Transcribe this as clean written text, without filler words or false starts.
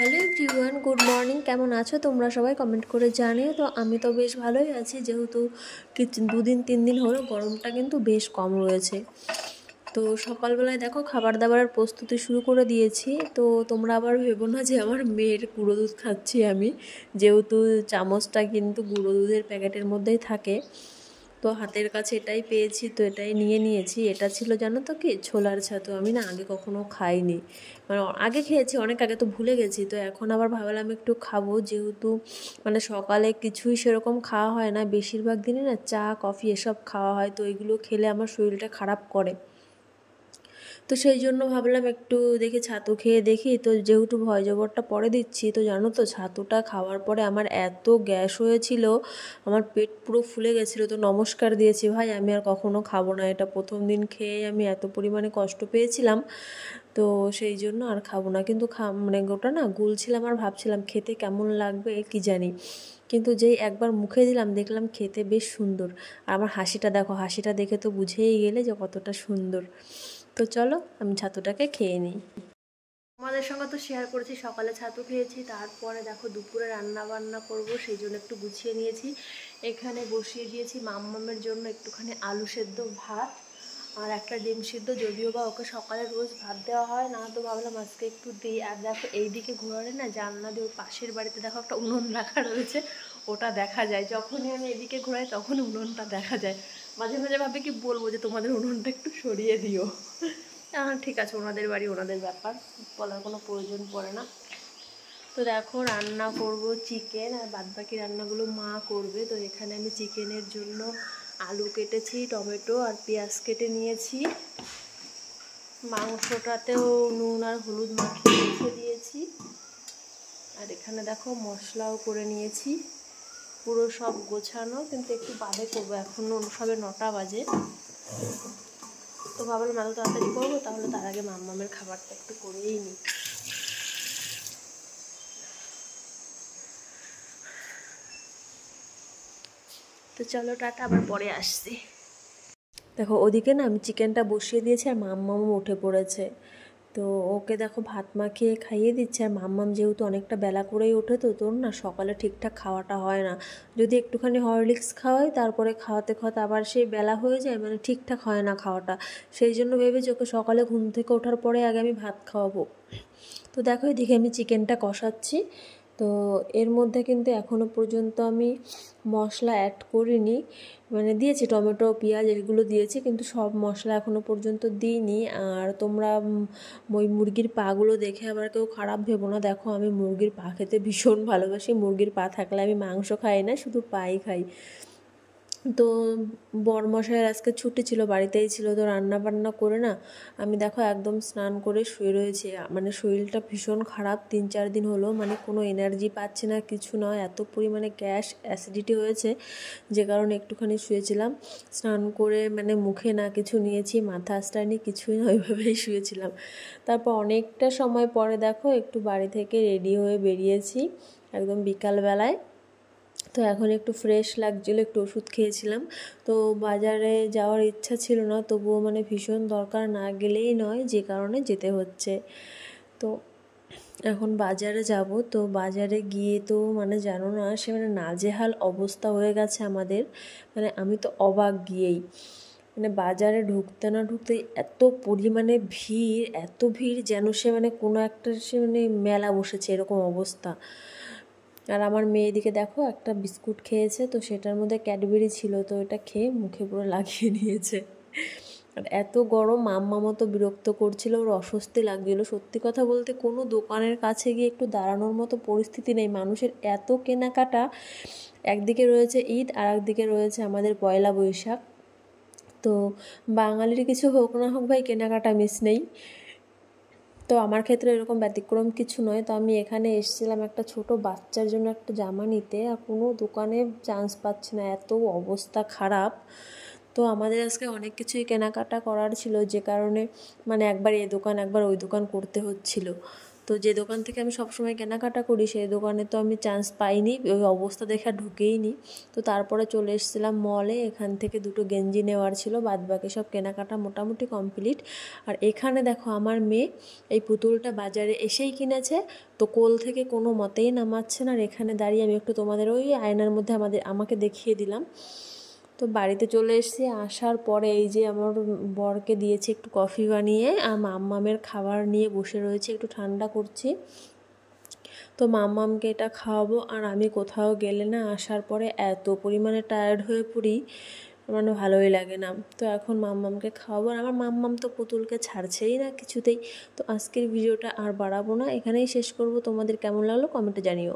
Hello everyone, good morning. কেমন আছো তোমরা সবাই? কমেন্ট করে জানিও। তো আমি তো বেশ ভালোই আছি, যেহেতু দুদিন 3 দিন হলো গরমটা কিন্তু বেশ কম রয়েছে। তো সকালবেলায় দেখো খাবার দাবারের প্রস্তুতি শুরু করে দিয়েছি। তো তোমরা আবার ভেবো না যে আমার মেয়ের গুঁড়ো দুধ খাচ্ছি আমি, যেহেতু চামচটা কিন্তু গুঁড়ো দুধের প্যাকেটের মধ্যেই থাকে। তো হাতের কাছে এটাই পেয়েছি, তো এটাই নিয়ে নিয়েছি। এটা ছিল জানো তো কি, ছোলার ছাতু। আমি না আগে কখনো খাইনি, মানে আগে খেয়েছি অনেক আগে, তো ভুলে গেছি। তো এখন আবার ভাবলাম একটু খাবো, যেহেতু মানে সকালে কিছুই সেরকম খাওয়া হয় না, বেশিরভাগ দিনই না চা কফি এসব খাওয়া হয়। তো এগুলো খেলে আমার শরীরটা খারাপ করে। তো সেই জন্য ভাবলাম একটু দেখি ছাতু খেয়ে দেখি। তো যেহেতু ভয় জবরটা পরে দিচ্ছি, তো জানো তো ছাতুটা খাওয়ার পরে আমার এত গ্যাস হয়েছিল, আমার পেট পুরো ফুলে গেছিলো। তো নমস্কার দিয়েছি, ভাই আমি আর কখনো খাবো না এটা। প্রথম দিন খেয়ে আমি এত পরিমাণে কষ্ট পেয়েছিলাম, তো সেই জন্য আর খাবো না। কিন্তু মানে ওটা না গুলছিলাম আর ভাবছিলাম খেতে কেমন লাগবে কি জানি, কিন্তু যেই একবার মুখে দিলাম দেখলাম খেতে বেশ সুন্দর। আর আমার হাসিটা দেখো, হাসিটা দেখে তো বুঝেই গেলে যে কতটা সুন্দর। তো চলো আমি ছাতুটাকে খেয়ে নিই। তোমাদের সঙ্গে তো শেয়ার করেছি সকালে ছাতু খেয়েছি, তারপরে দেখো দুপুরে রান্না বান্না করব, সেই জন্য একটু গুছিয়ে নিয়েছি। এখানে বসিয়ে দিয়েছি মাম্মামের জন্য একটুখানি আলু সেদ্ধ ভাত আর একটা ডিম সিদ্ধ, যদিও বা ওকে সকালে রোজ ভাত দেওয়া হয় না, তো ভাবলাম আজকে একটু দিই। আর দেখো এইদিকে ঘোরালে না জানলা দিয়ে ওর পাশের বাড়িতে দেখো একটা উনুন রাখা রয়েছে, ওটা দেখা যায়। যখনই আমি এদিকে ঘোরাই তখনই উনুনটা দেখা যায়। মাঝে মাঝে ভাবে কি বলবো যে তোমাদের উনুনটা একটু সরিয়ে দিও। ঠিক আছে, ওনাদের বাড়ি ওনাদের ব্যাপার, বলার কোনো প্রয়োজন পড়ে না। তো দেখো রান্না করব চিকেন, আর বাদবাকি রান্নাগুলো মা করবে। তো এখানে আমি চিকেনের জন্য আলু কেটেছি, টমেটো আর পেঁয়াজ কেটে নিয়েছি। মাংসটাতেও নুন আর হলুদ মাখিয়ে রেখে দিয়েছি। আর এখানে দেখো মশলাও করে নিয়েছি, পুরো সব গোছানো, কিন্তু একটু বাদে করবো, এখনও সবে 9টা বাজে। তো ভাবলাম এত তাড়াতাড়ি করবো, তাহলে তার আগে মাম্মামের খাবারটা একটু করেই নিই। তো চলো টাটা, আবার পরে আসছি। দেখো ওদিকে না আমি চিকেনটা বসিয়ে দিয়েছি আর মাম্মামও উঠে পড়েছে। তো ওকে দেখো ভাত মাখিয়ে খাইয়ে দিচ্ছে। আর মাম্মাম যেহেতু অনেকটা বেলা করেই ওঠে, তো তোর না সকালে ঠিকঠাক খাওয়াটা হয় না। যদি একটুখানি হরলিক্স খাওয়াই, তারপরে খাওয়াতে খাওয়াতে আবার সেই বেলা হয়ে যায়, মানে ঠিকঠাক হয় না খাওয়াটা। সেই জন্য ভেবেছি ওকে সকালে ঘুম থেকে ওঠার পরে আগে আমি ভাত খাওয়াবো। তো দেখো এদিকে আমি চিকেনটা কষাচ্ছি। তো এর মধ্যে কিন্তু এখনও পর্যন্ত আমি মশলা অ্যাড করিনি, মানে দিয়েছি টমেটো পেঁয়াজ এগুলো দিয়েছি, কিন্তু সব মশলা এখনও পর্যন্ত দিইনি। আর তোমরা ওই মুরগির পাগুলো দেখে আবার কেউ খারাপ ভেবো না। দেখো আমি মুরগির পা খেতে ভীষণ ভালোবাসি, মুরগির পা থাকলে আমি মাংস খাই না, শুধু পাই খাই। তো বরমশাইয়ের আজকে ছুটি ছিল, বাড়িতেই ছিল। তো রান্না বান্না করে না আমি দেখো একদম স্নান করে শুয়ে রয়েছি। মানে শরীরটা ভীষণ খারাপ, 3-4 দিন হলো, মানে কোনো এনার্জি পাচ্ছি না, কিছু নয়, এত পরিমাণে গ্যাস অ্যাসিডিটি হয়েছে, যে কারণে একটুখানি শুয়েছিলাম। স্নান করে মানে মুখে না কিছু নিয়েছি, মাথা আঁচড়াইনি, কিছুই না, ওইভাবেই শুয়েছিলাম। তারপর অনেকটা সময় পরে দেখো একটু বাড়ি থেকে রেডি হয়ে বেরিয়েছি, একদম বিকালবেলায়। তো এখন একটু ফ্রেশ লাগছিলো, একটু ওষুধ খেয়েছিলাম। তো বাজারে যাওয়ার ইচ্ছা ছিল না, তবুও মানে ভীষণ দরকার, না গেলেই নয়, যে কারণে যেতে হচ্ছে। তো এখন বাজারে যাব। তো বাজারে গিয়ে তো মানে জানো না, সে মানে নাজেহাল অবস্থা হয়ে গেছে আমাদের, মানে আমি তো অবাক গিয়েই। মানে বাজারে ঢুকতে না ঢুকতেই এত পরিমাণে ভিড়, এত ভিড় যেন সে মানে কোনো একটা সে মানে মেলা বসেছে, এরকম অবস্থা। আর আমার মেয়েদিকে দেখো একটা বিস্কুট খেয়েছে, তো সেটার মধ্যে ক্যাডবেরি ছিল, তো এটা খেয়ে মুখে পুরো লাগিয়ে নিয়েছে। আর এত গরম, মাম্মা মতো বিরক্ত করছিল, ওর অস্বস্তি লাগছিলো। সত্যি কথা বলতে কোনো দোকানের কাছে গিয়ে একটু দাঁড়ানোর মতো পরিস্থিতি নেই, মানুষের এত কেনাকাটা। একদিকে রয়েছে ঈদ, আর একদিকে রয়েছে আমাদের পয়লা বৈশাখ। তো বাঙালির কিছু হোক না হোক ভাই, কেনাকাটা মিস নেই। তো আমার ক্ষেত্রে এরকম ব্যতিক্রম কিছু নয়। তো আমি এখানে এসেছিলাম একটা ছোট বাচ্চার জন্য একটা জামা নিতে, আর কোনো দোকানে চান্স পাচ্ছি না, এত অবস্থা খারাপ। তো আমাদের আজকে অনেক কিছুই কেনাকাটা করার ছিল, যে কারণে মানে একবার এই দোকান একবার ওই দোকান করতে হচ্ছিল। তো যে দোকান থেকে আমি সবসময় কেনাকাটা করি সেই দোকানে তো আমি চান্স পাইনি, ওই অবস্থা দেখে ঢুকেইনি। তো তারপরে চলে এসেছিলাম মলে, এখান থেকে দুটো গেঞ্জি নেওয়ার ছিল, বাদবাকি সব কেনাকাটা মোটামুটি কমপ্লিট। আর এখানে দেখো আমার মেয়ে এই পুতুলটা বাজারে এসেই কিনেছে, তো কোল থেকে কোনো মতেই নামাচ্ছে না। আর এখানে দাঁড়িয়ে আমি একটু তোমাদের ওই আয়নার মধ্যে আমাকে দেখিয়ে দিলাম। তো বাড়িতে চলে এসেছি, আসার পরে এই যে আমার বরকে দিয়েছি একটু কফি বানিয়ে, আর মাম্মামের খাবার নিয়ে বসে রয়েছে, একটু ঠান্ডা করছি। তো মাম্মামকে এটা খাওয়াবো। আর আমি কোথাও গেলে না আসার পরে এত পরিমাণে টায়ার্ড হয়ে পড়ি, মানে ভালোই লাগে না। তো এখন মাম্মামকে খাওয়াবো, আর আমার মাম্মাম তো পুতুলকে ছাড়ছেই না কিছুতেই। তো আজকের ভিডিওটা আর বাড়াবো না, এখানেই শেষ করব। তোমাদের কেমন লাগলো কমেন্টে জানিও।